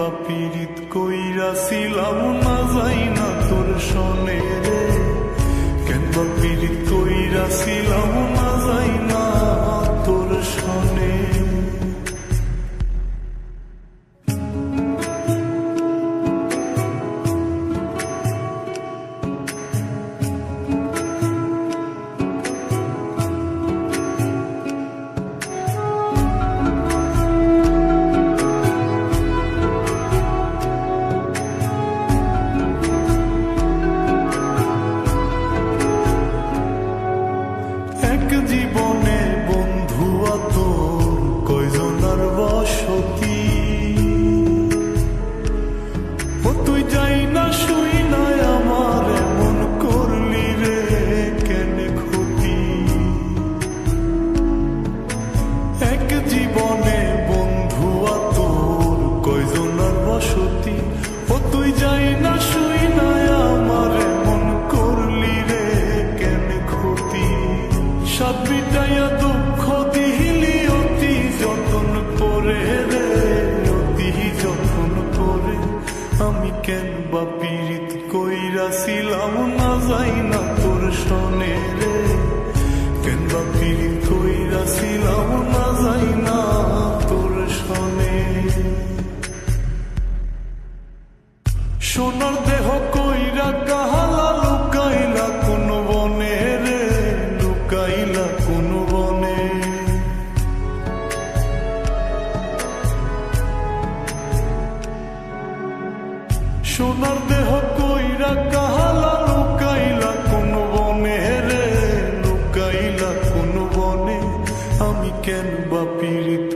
বা পীড়িত কইরাছিলাম না যাই না তোর সনে রে, কেন বা পীড়িত কইরাছিলাম না যাই না তোর সনে। জীবনে বন্ধু তোর কয়জনার বসতি, ও তুই যাই না শুই না আমার এমন করলি রে কেন ক্ষতি। এক জীবনে বন্ধু তোর কয়জনার বসতি, ও তুই যাই না শুই না আমার এমন করলি রে কেন ক্ষতি। সাত বিটাইয়া দুঃখ দিলি অতি যতন করে রে, অতি যতন করে। আমি কেন বা পীড়িত কইরাছিলাম না যাই না তোর সনে রে, কেন বা পীড়িত কইরাছিলাম না যাই না তোর সনে। সোনার দেহ কইরা কাহালা লুকাইলা কোন বনে রে, লুকাইলা কোন বনে। সোনার দেহ কইরা কাহালা লুকাইলা কোন বনে রে, লুকাইলা কোন বনে। আমি কেন বা পীড়িত